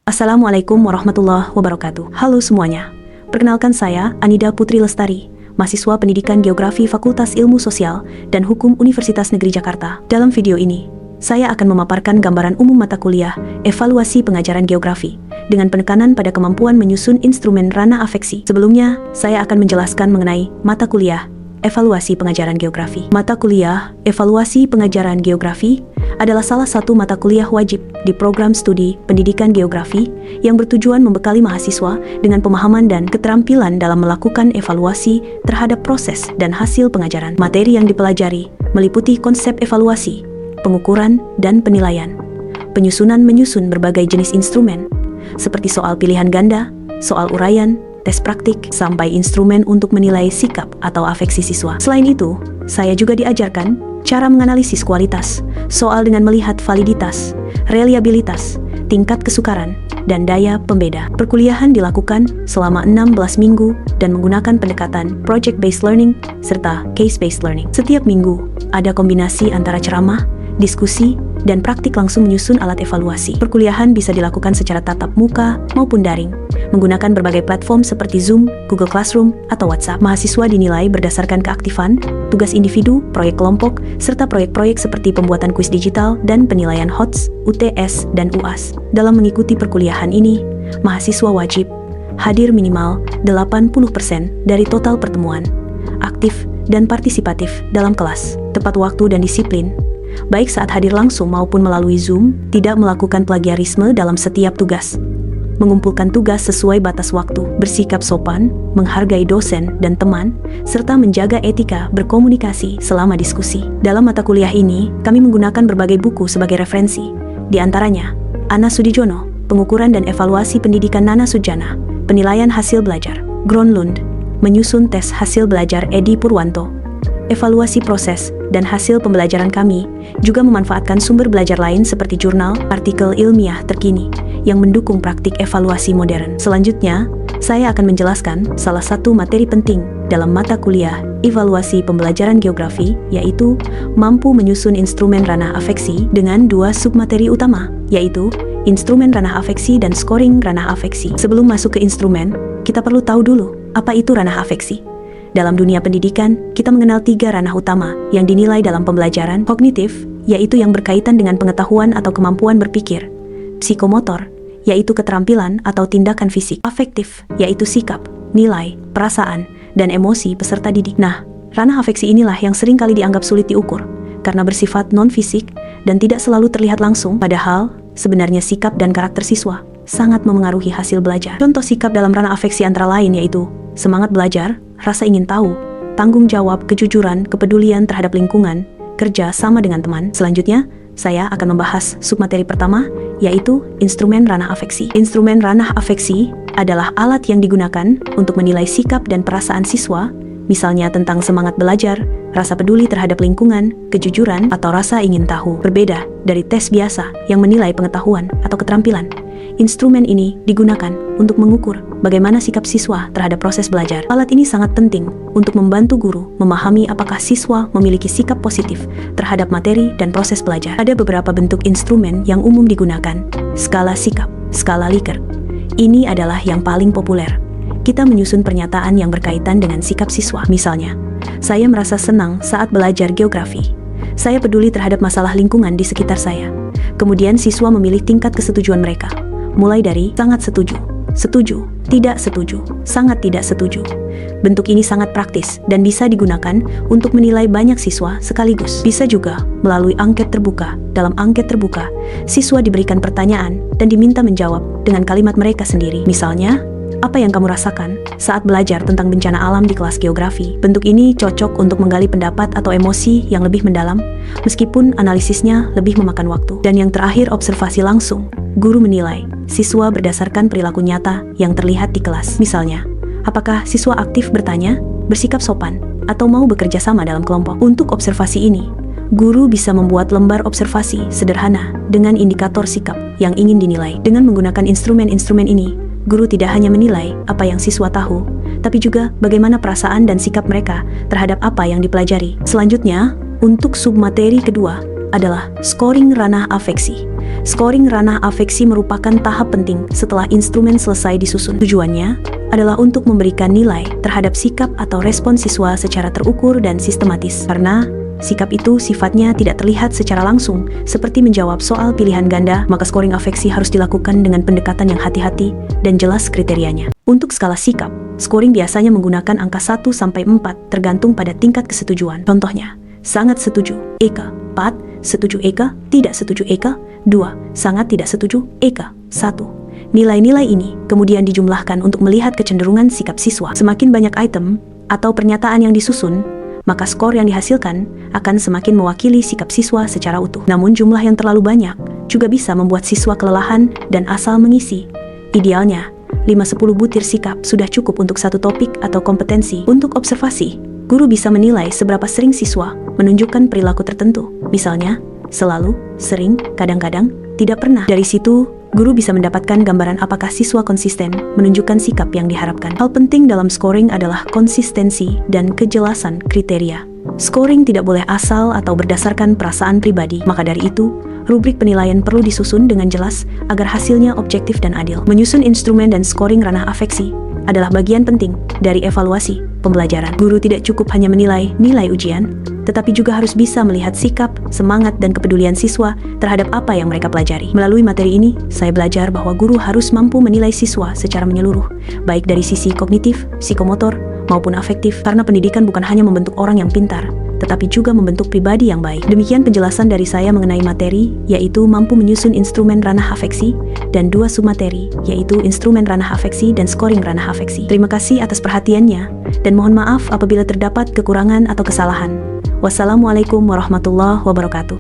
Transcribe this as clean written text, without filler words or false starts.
Assalamualaikum warahmatullahi wabarakatuh. Halo semuanya. Perkenalkan saya Anida Putri Lestari, mahasiswa Pendidikan Geografi Fakultas Ilmu Sosial dan Hukum Universitas Negeri Jakarta. Dalam video ini, saya akan memaparkan gambaran umum mata kuliah Evaluasi Pengajaran Geografi dengan penekanan pada kemampuan menyusun instrumen ranah afeksi. Sebelumnya, saya akan menjelaskan mengenai mata kuliah Evaluasi Pengajaran Geografi. Mata kuliah Evaluasi Pengajaran Geografi adalah salah satu mata kuliah wajib di program studi pendidikan geografi yang bertujuan membekali mahasiswa dengan pemahaman dan keterampilan dalam melakukan evaluasi terhadap proses dan hasil pengajaran. Materi yang dipelajari meliputi konsep evaluasi, pengukuran, dan penilaian, menyusun berbagai jenis instrumen, seperti soal pilihan ganda, soal uraian, tes praktik, sampai instrumen untuk menilai sikap atau afeksi siswa. Selain itu, saya juga diajarkan cara menganalisis kualitas, soal dengan melihat validitas, reliabilitas, tingkat kesukaran, dan daya pembeda. Perkuliahan dilakukan selama 16 minggu dan menggunakan pendekatan project-based learning serta case-based learning. Setiap minggu, ada kombinasi antara ceramah, diskusi, dan praktik langsung menyusun alat evaluasi. Perkuliahan bisa dilakukan secara tatap muka maupun daring, menggunakan berbagai platform seperti Zoom, Google Classroom, atau WhatsApp. Mahasiswa dinilai berdasarkan keaktifan, tugas individu, proyek kelompok, serta proyek-proyek seperti pembuatan kuis digital dan penilaian HOTS, UTS, dan UAS. Dalam mengikuti perkuliahan ini, mahasiswa wajib hadir minimal 80% dari total pertemuan, aktif dan partisipatif dalam kelas, tepat waktu dan disiplin, baik saat hadir langsung maupun melalui Zoom, tidak melakukan plagiarisme dalam setiap tugas, mengumpulkan tugas sesuai batas waktu, bersikap sopan, menghargai dosen dan teman, serta menjaga etika berkomunikasi selama diskusi. Dalam mata kuliah ini, kami menggunakan berbagai buku sebagai referensi, di antaranya Ana Sudijono, Pengukuran dan Evaluasi Pendidikan Nana Sujana, Penilaian Hasil Belajar, Gronlund, Menyusun Tes Hasil Belajar Edi Purwanto, Evaluasi Proses dan Hasil Pembelajaran. Kami juga memanfaatkan sumber belajar lain seperti jurnal, artikel ilmiah terkini yang mendukung praktik evaluasi modern. Selanjutnya, saya akan menjelaskan salah satu materi penting dalam mata kuliah Evaluasi Pembelajaran Geografi, yaitu mampu menyusun instrumen ranah afeksi dengan dua submateri utama, yaitu instrumen ranah afeksi dan scoring ranah afeksi. Sebelum masuk ke instrumen, kita perlu tahu dulu apa itu ranah afeksi. Dalam dunia pendidikan, kita mengenal 3 ranah utama yang dinilai dalam pembelajaran: kognitif, yaitu yang berkaitan dengan pengetahuan atau kemampuan berpikir; psikomotor, yaitu keterampilan atau tindakan fisik; afektif, yaitu sikap, nilai, perasaan, dan emosi peserta didik. Nah, ranah afeksi inilah yang sering kali dianggap sulit diukur, karena bersifat non-fisik dan tidak selalu terlihat langsung, padahal sebenarnya sikap dan karakter siswa sangat memengaruhi hasil belajar. Contoh sikap dalam ranah afeksi antara lain yaitu semangat belajar, rasa ingin tahu, tanggung jawab, kejujuran, kepedulian terhadap lingkungan, kerja sama dengan teman. Selanjutnya, saya akan membahas submateri pertama, yaitu instrumen ranah afeksi. Instrumen ranah afeksi adalah alat yang digunakan untuk menilai sikap dan perasaan siswa, misalnya tentang semangat belajar, rasa peduli terhadap lingkungan, kejujuran, atau rasa ingin tahu. Berbeda dari tes biasa yang menilai pengetahuan atau keterampilan, instrumen ini digunakan untuk mengukur bagaimana sikap siswa terhadap proses belajar. Alat ini sangat penting untuk membantu guru memahami apakah siswa memiliki sikap positif terhadap materi dan proses belajar. Ada beberapa bentuk instrumen yang umum digunakan. Skala sikap, skala Likert. Ini adalah yang paling populer. Kita menyusun pernyataan yang berkaitan dengan sikap siswa. Misalnya, saya merasa senang saat belajar geografi. Saya peduli terhadap masalah lingkungan di sekitar saya. Kemudian siswa memilih tingkat kesetujuan mereka, mulai dari sangat setuju, setuju, tidak setuju, sangat tidak setuju. Bentuk ini sangat praktis dan bisa digunakan untuk menilai banyak siswa sekaligus. Bisa juga melalui angket terbuka. Dalam angket terbuka, siswa diberikan pertanyaan dan diminta menjawab dengan kalimat mereka sendiri. Misalnya, apa yang kamu rasakan saat belajar tentang bencana alam di kelas geografi? Bentuk ini cocok untuk menggali pendapat atau emosi yang lebih mendalam, meskipun analisisnya lebih memakan waktu. Dan yang terakhir, observasi langsung. Guru menilai siswa berdasarkan perilaku nyata yang terlihat di kelas. Misalnya, apakah siswa aktif bertanya, bersikap sopan, atau mau bekerja sama dalam kelompok? Untuk observasi ini, guru bisa membuat lembar observasi sederhana dengan indikator sikap yang ingin dinilai. Dengan menggunakan instrumen-instrumen ini, guru tidak hanya menilai apa yang siswa tahu, tapi juga bagaimana perasaan dan sikap mereka terhadap apa yang dipelajari. Selanjutnya, untuk submateri kedua adalah scoring ranah afeksi. Scoring ranah afeksi merupakan tahap penting setelah instrumen selesai disusun. Tujuannya adalah untuk memberikan nilai terhadap sikap atau respon siswa secara terukur dan sistematis. Karena sikap itu sifatnya tidak terlihat secara langsung, seperti menjawab soal pilihan ganda, maka scoring afeksi harus dilakukan dengan pendekatan yang hati-hati dan jelas kriterianya. Untuk skala sikap, scoring biasanya menggunakan angka 1 sampai 4 tergantung pada tingkat kesetujuan. Contohnya, sangat setuju, Eka, 4, setuju Eka, tidak setuju Eka, 2, sangat tidak setuju Eka, 1. Nilai-nilai ini kemudian dijumlahkan untuk melihat kecenderungan sikap siswa. Semakin banyak item atau pernyataan yang disusun, maka skor yang dihasilkan akan semakin mewakili sikap siswa secara utuh. Namun jumlah yang terlalu banyak juga bisa membuat siswa kelelahan dan asal mengisi. Idealnya, 5-10 butir sikap sudah cukup untuk satu topik atau kompetensi. Untuk observasi, guru bisa menilai seberapa sering siswa menunjukkan perilaku tertentu. Misalnya, selalu, sering, kadang-kadang, tidak pernah. Dari situ, guru bisa mendapatkan gambaran apakah siswa konsisten menunjukkan sikap yang diharapkan. Hal penting dalam scoring adalah konsistensi dan kejelasan kriteria. Scoring tidak boleh asal atau berdasarkan perasaan pribadi. Maka dari itu, rubrik penilaian perlu disusun dengan jelas agar hasilnya objektif dan adil. Menyusun instrumen dan scoring ranah afeksi adalah bagian penting dari evaluasi pembelajaran. Guru tidak cukup hanya menilai nilai ujian, tetapi juga harus bisa melihat sikap, semangat, dan kepedulian siswa terhadap apa yang mereka pelajari. Melalui materi ini, saya belajar bahwa guru harus mampu menilai siswa secara menyeluruh, baik dari sisi kognitif, psikomotor, maupun afektif, karena pendidikan bukan hanya membentuk orang yang pintar, tetapi juga membentuk pribadi yang baik. Demikian penjelasan dari saya mengenai materi, yaitu mampu menyusun instrumen ranah afeksi, dan 2 submateri, yaitu instrumen ranah afeksi dan scoring ranah afeksi. Terima kasih atas perhatiannya, dan mohon maaf apabila terdapat kekurangan atau kesalahan. Wassalamualaikum warahmatullahi wabarakatuh.